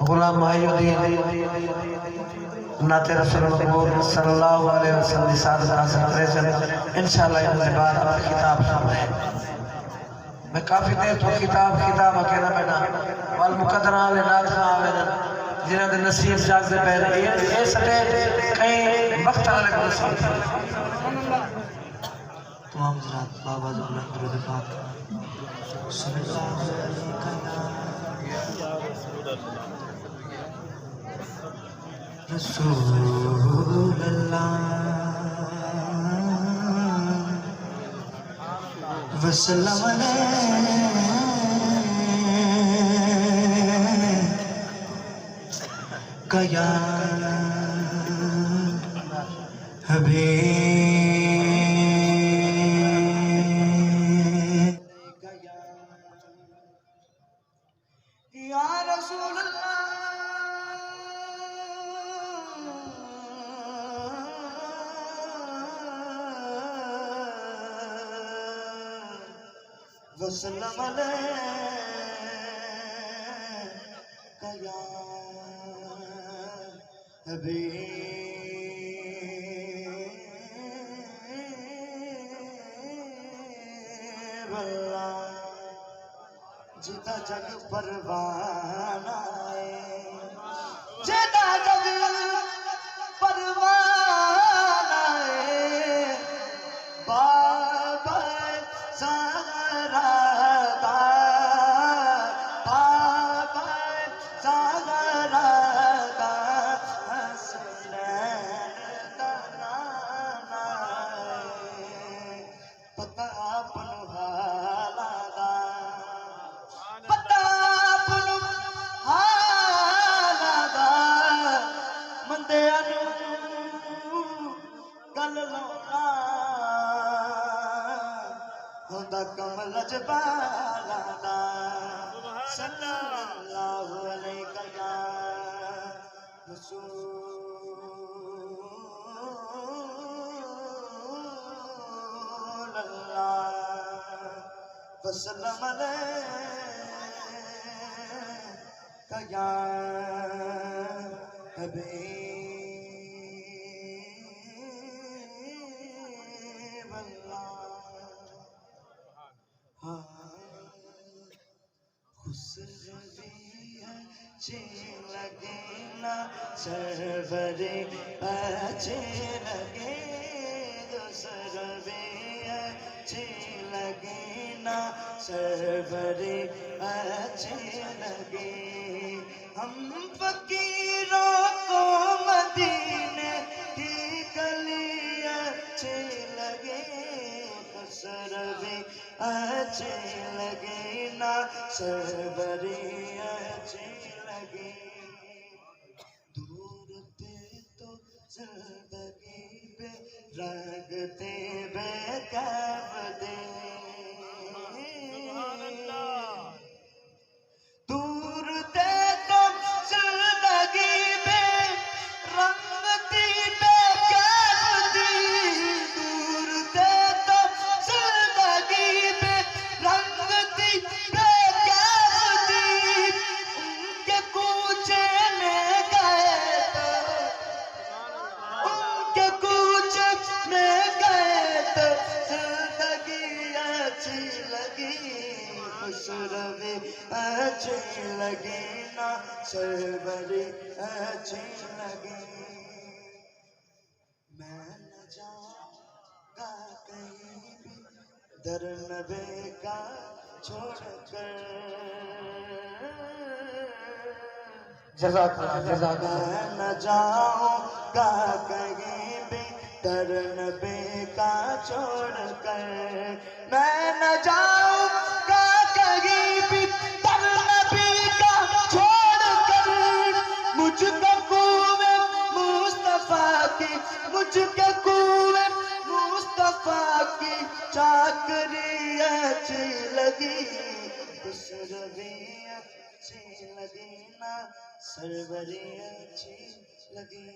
غلام محی الدین نعت رسول مقبول صلی اللہ علیہ وسلم سعادت حاصل پریزن انشاءاللہ انہوں بعد اپنی کتاب سن رہے ہیں میں کافی دیر تو کتاب اکینا بینا والمقدران لناتنا آوینا جنہاں دے نصیب جاگ دے پہلے یہ سٹے کہیں وقت آنے کو نصیب تمام حضرات بابا اللہ درود پاک صلی اللہ علیہ رسول اللہ وسلم علیہ یا حبیب یا رسول اللہ وسلم علیہ یا حبیب اللہ جیتا جگ پروانہ ہے جیتا جگ پروانہ ہے بابا سہرا دا بابا سہرا دا حسنین دا نانا ہے پتہ اپنو حالا دا پتہ اپنو حالا دا مندے انو گل لونا ہوندہ کمل جبالا دا صلی اللہ علیہ یا رسول اللہ وسلم علیہ یا حبیب اللہ خسروی اچھے لگے نا سروری اچھے لگے خسروی اچھے لگے نا سروری اچھے لگے ہم فقیروں کو مدینے کی گلی اچھے لگے خسروی اچھے لگے نا سروری اچھے لگے دور تھے تو زندگی پہ رنگتے بے کیف دے دور تھے تو زندگی پہ رنگتی بے کیف دی دور تھے تو زندگی پہ رنگتی بے کیف دی ان کے کوچے میں گئے تو ان کے کوچے میں گئے تو زندگی اچھی لگی خسروی اچھی لگی نا سروری اچھی لگی میں نہ جاؤں گا کہیں بھی در نبی کا چھوڑ کر جزاک اللہ میں نہ جاؤں گا کہیں بھی در نبی کا چھوڑ کر میں نہ جاؤں گا کہیں بھی در نبی کا چھوڑ کر مجھ کو کوئے مصطفیٰ کی مجھ کے کوئے مصطفیٰ کی چاکری اچھی لگی خسروی اچھی لگی نا سروری اچھی لگی